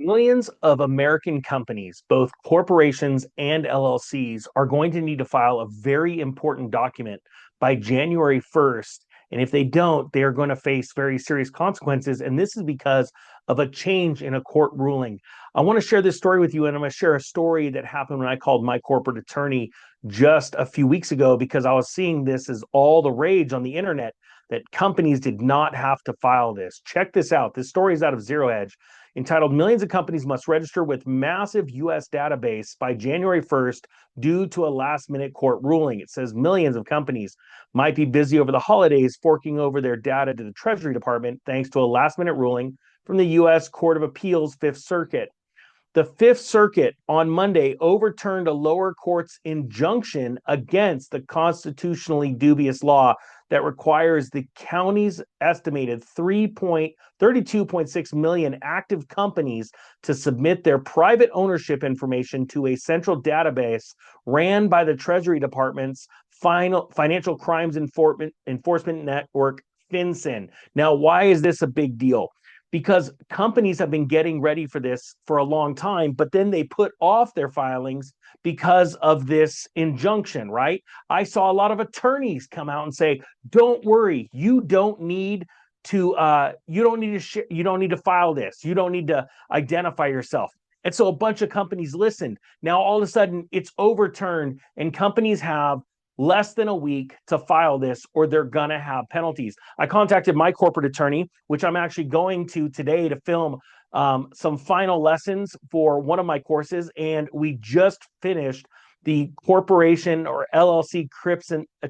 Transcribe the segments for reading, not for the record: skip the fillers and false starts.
Millions of American companies, both corporations and LLCs, are going to need to file a very important document by January 1st. And if they don't, they are going to face very serious consequences. And this is because of a change in a court ruling. I want to share this story with you, and I'm going to share a story that happened when I called my corporate attorney just a few weeks ago because I was seeing this as all the rage on the internet that companies did not have to file this. Check this out. This story is out of Zero Hedge entitled Millions of Companies Must Register with Massive U.S. Database by January 1st due to a last-minute court ruling. It says millions of companies might be busy over the holidays forking over their data to the Treasury Department thanks to a last-minute ruling from the U.S. Court of Appeals Fifth Circuit. The Fifth Circuit on Monday overturned a lower court's injunction against the constitutionally dubious law that requires the county's estimated 32.6 million active companies to submit their private ownership information to a central database ran by the Treasury Department's Financial Crimes Enforcement Network, FinCEN. Now, why is this a big deal? Because companies have been getting ready for this for a long time, but then they put off their filings because of this injunction, right? I saw a lot of attorneys come out and say, "Don't worry, you don't need to file this. You don't need to identify yourself." And so a bunch of companies listened. Now all of a sudden it's overturned, and companies have less than a week to file this or they're going to have penalties. I contacted my corporate attorney, which I'm actually going to today to film some final lessons for one of my courses. And we just finished the corporation or LLC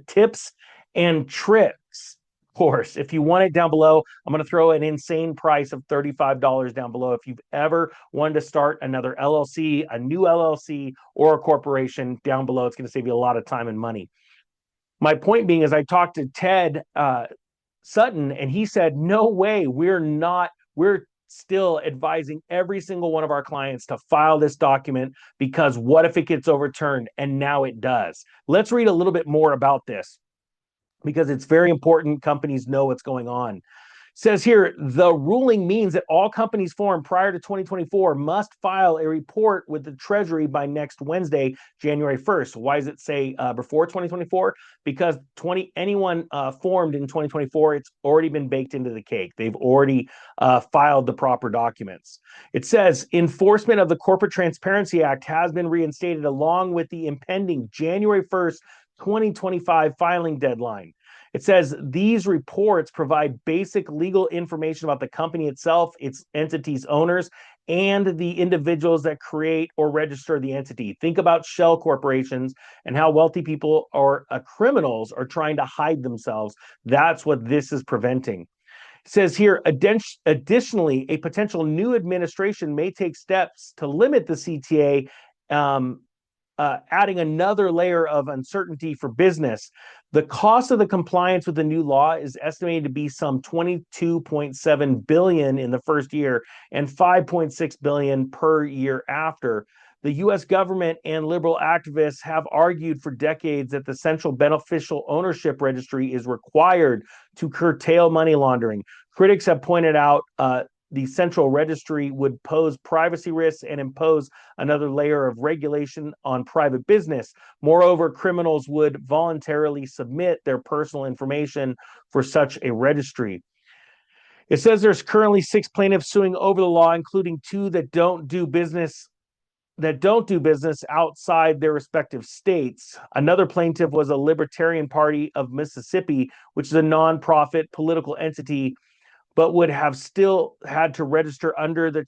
tips and tricks course. If you want it down below, I'm going to throw an insane price of $35 down below. If you've ever wanted to start another LLC, a new LLC, or a corporation, down below, it's going to save you a lot of time and money. My point being is I talked to Ted Sutton, and he said, no way, we're still advising every single one of our clients to file this document because what if it gets overturned? And now it does. Let's read a little bit more about this, because it's very important companies know what's going on. It says here, the ruling means that all companies formed prior to 2024 must file a report with the Treasury by next Wednesday, January 1st. Why does it say before 2024? Because anyone formed in 2024, it's already been baked into the cake. They've already filed the proper documents. It says enforcement of the Corporate Transparency Act has been reinstated along with the impending January 1st, 2025 filing deadline. It says these reports provide basic legal information about the company itself, its entity's owners, and the individuals that create or register the entity. Think about shell corporations and how wealthy people or criminals are trying to hide themselves. That's what this is preventing. It says here, additionally, a potential new administration may take steps to limit the CTA, adding another layer of uncertainty for business. The cost of the compliance with the new law is estimated to be some $22.7 billion in the first year and $5.6 billion per year after. The U.S. government and liberal activists have argued for decades that the Central Beneficial Ownership Registry is required to curtail money laundering. Critics have pointed out the central registry would pose privacy risks and impose another layer of regulation on private business. Moreover, criminals would voluntarily submit their personal information for such a registry. It says there's currently 6 plaintiffs suing over the law, including 2 that don't do business outside their respective states. Another plaintiff was a Libertarian Party of Mississippi, which is a nonprofit political entity, but would have still had to register under the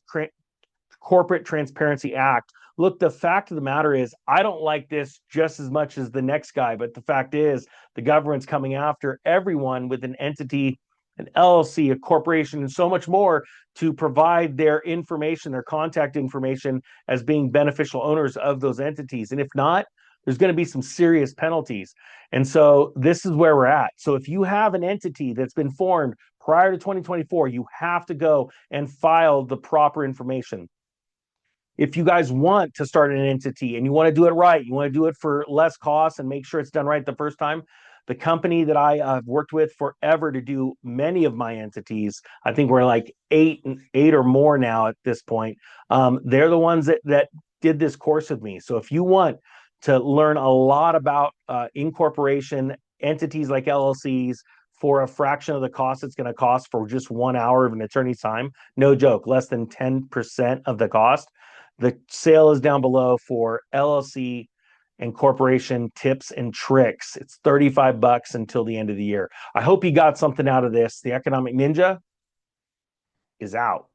Corporate Transparency Act. Look, the fact of the matter is, I don't like this just as much as the next guy, but the fact is, the government's coming after everyone with an entity, an LLC, a corporation, and so much more to provide their information, their contact information, as being beneficial owners of those entities. And if not, there's going to be some serious penalties. And so this is where we're at. So if you have an entity that's been formed prior to 2024, you have to go and file the proper information. If you guys want to start an entity and you want to do it right, you want to do it for less cost and make sure it's done right the first time, The company that I have worked with forever to do many of my entities, I think we're like eight or more now at this point. They're the ones that did this course with me. So if you want to learn a lot about incorporation entities like LLCs for a fraction of the cost it's going to cost for just 1 hour of an attorney's time, no joke, less than 10% of the cost. The sale is down below for LLC and corporation tips and tricks. It's $35 until the end of the year. I hope you got something out of this. The Economic Ninja is out.